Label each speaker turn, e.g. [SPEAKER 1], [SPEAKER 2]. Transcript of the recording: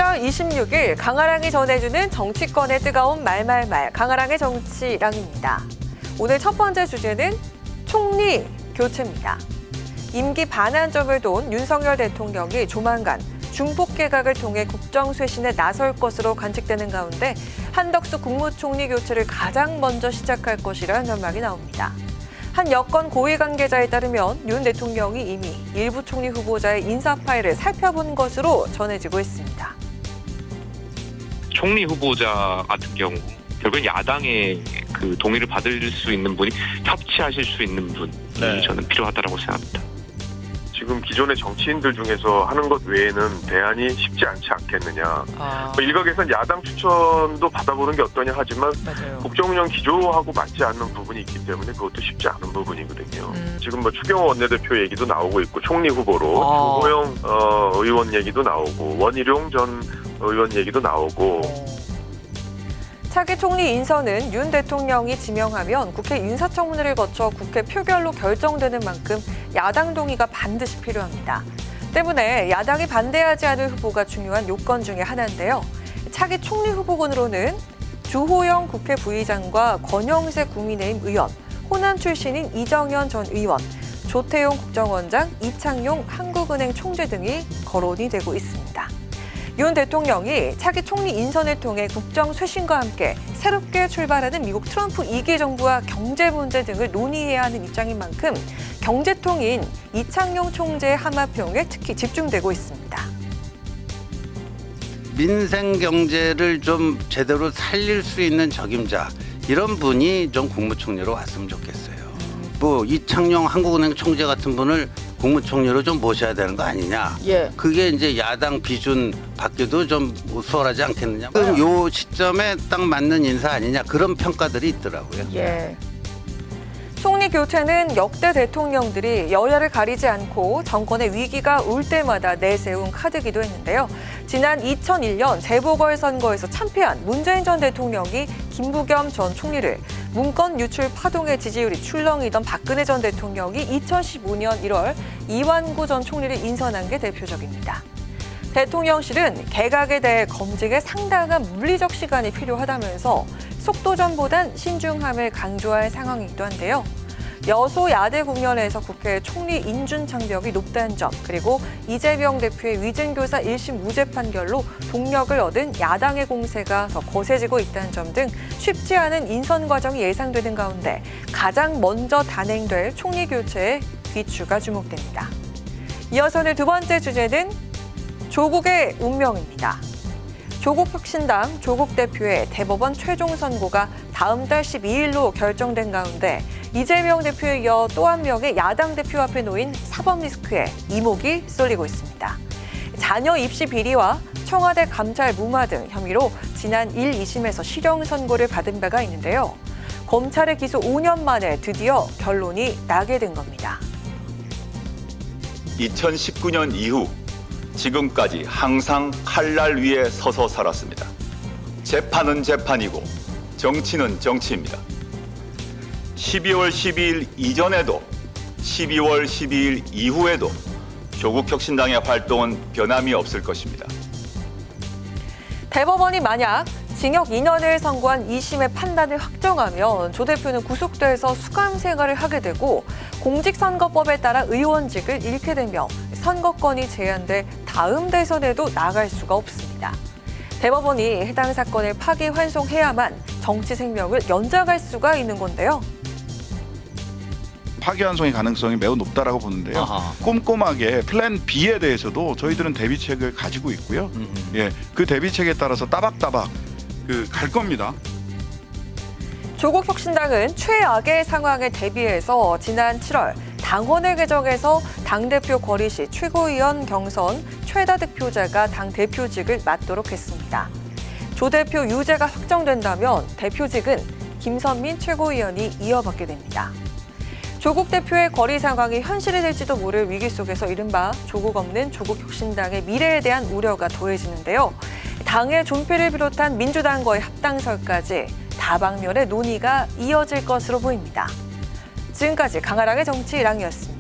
[SPEAKER 1] 11월 26일 강아랑이 전해주는 정치권의 뜨거운 말말말 강아랑의 정치랑입니다. 오늘 첫 번째 주제는 총리 교체입니다. 임기 반환점을 돈 윤석열 대통령이 조만간 중폭 개각을 통해 국정 쇄신에 나설 것으로 관측되는 가운데 한덕수 국무총리 교체를 가장 먼저 시작할 것이라는 전망이 나옵니다. 한 여권 고위 관계자에 따르면 윤 대통령이 이미 일부 총리 후보자의 인사 파일을 살펴본 것으로 전해지고 있습니다.
[SPEAKER 2] 총리 후보자 같은 경우 결국은 야당의 그 동의를 받을 수 있는 분이 협치하실 수 있는 분이 저는 필요하다고 생각합니다.
[SPEAKER 3] 지금 기존의 정치인들 중에서 하는 것 외에는 대안이 쉽지 않지 않겠느냐. 일각에서는 야당 추천도 받아보는 게 어떠냐 하지만 국정운영 기조하고 맞지 않는 부분이 있기 때문에 그것도 쉽지 않은 부분이거든요. 지금 뭐 추경호 원내대표 얘기도 나오고 있고 총리 후보로 조호영 의원 얘기도 나오고 원희룡 전 의원 얘기도 나오고.
[SPEAKER 1] 차기 총리 인선은 윤 대통령이 지명하면 국회 인사청문회를 거쳐 국회 표결로 결정되는 만큼 야당 동의가 반드시 필요합니다. 때문에 야당이 반대하지 않을 후보가 중요한 요건 중에 하나인데요. 차기 총리 후보군으로는 주호영 국회 부의장과 권영세 국민의힘 의원, 호남 출신인 이정현 전 의원, 조태용 국정원장, 이창용 한국은행 총재 등이 거론이 되고 있습니다. 윤 대통령이 차기 총리 인선을 통해 국정 쇄신과 함께 새롭게 출발하는 미국 트럼프 2기 정부와 경제 문제 등을 논의해야 하는 입장인 만큼 경제통인 이창용 총재의 하마평에 특히 집중되고 있습니다.
[SPEAKER 4] 민생 경제를 좀 제대로 살릴 수 있는 적임자, 이런 분이 좀 국무총리로 왔으면 좋겠어요. 뭐 이창용 한국은행 총재 같은 분을 국무총리로 좀 모셔야 되는 거 아니냐. 그게 이제 야당 비준 받기도 좀 수월하지 않겠느냐. 요 시점에 딱 맞는 인사 아니냐, 그런 평가들이 있더라고요.
[SPEAKER 1] 총리 교체는 역대 대통령들이 여야를 가리지 않고 정권의 위기가 올 때마다 내세운 카드기도 했는데요. 지난 2001년 재보궐선거에서 참패한 문재인 전 대통령이 김부겸 전 총리를, 문건 유출 파동의 지지율이 출렁이던 박근혜 전 대통령이 2015년 1월 이완구 전 총리를 인선한 게 대표적입니다. 대통령실은 개각에 대해 검증에 상당한 물리적 시간이 필요하다면서 속도전보단 신중함을 강조할 상황이기도 한데요. 여소야대 국면에서 국회 총리 인준 장벽이 높다는 점, 그리고 이재명 대표의 위증교사 1심 무죄 판결로 동력을 얻은 야당의 공세가 더 거세지고 있다는 점 등 쉽지 않은 인선 과정이 예상되는 가운데 가장 먼저 단행될 총리 교체의 귀추가 주목됩니다. 이어서는 두 번째 주제는 조국의 운명입니다. 조국혁신당 조국 대표의 대법원 최종 선고가 다음 달 12일로 결정된 가운데 이재명 대표에 이어 또 한 명의 야당 대표 앞에 놓인 사법 리스크에 이목이 쏠리고 있습니다. 자녀 입시 비리와 청와대 감찰 무마 등 혐의로 지난 1, 2심에서 실형 선고를 받은 바가 있는데요. 검찰의 기소 5년 만에 드디어 결론이 나게 된 겁니다.
[SPEAKER 5] 2019년 이후 지금까지 항상 칼날 위에 서서 살았습니다. 재판은 재판이고 정치는 정치입니다. 12월 12일 이전에도 12월 12일 이후에도 조국혁신당의 활동은 변함이 없을 것입니다.
[SPEAKER 1] 대법원이 만약 징역 2년을 선고한 2심의 판단을 확정하면 조 대표는 구속돼서 수감 생활을 하게 되고 공직선거법에 따라 의원직을 잃게 되며 선거권이 제한돼 다음 대선에도 나갈 수가 없습니다. 대법원이 해당 사건을 파기환송해야만 정치 생명을 연장할 수가 있는 건데요.
[SPEAKER 6] 파기환송의 가능성이 매우 높다라고 보는데요. 꼼꼼하게 플랜 B에 대해서도 저희들은 대비책을 가지고 있고요. 그 대비책에 따라서 따박따박 갈 겁니다.
[SPEAKER 1] 조국혁신당은 최악의 상황에 대비해서 지난 7월 당원회 개정에서 당대표 거리 시 최고위원 경선 최다 득표자가 당대표직을 맡도록 했습니다. 조 대표 유죄가 확정된다면 대표직은 김선민 최고위원이 이어받게 됩니다. 조국 대표의 거리 상황이 현실이 될지도 모를 위기 속에서 이른바 조국 없는 조국혁신당의 미래에 대한 우려가 더해지는데요. 당의 존폐를 비롯한 민주당과의 합당설까지 다방면의 논의가 이어질 것으로 보입니다. 지금까지 강아랑의 정치랑이었습니다.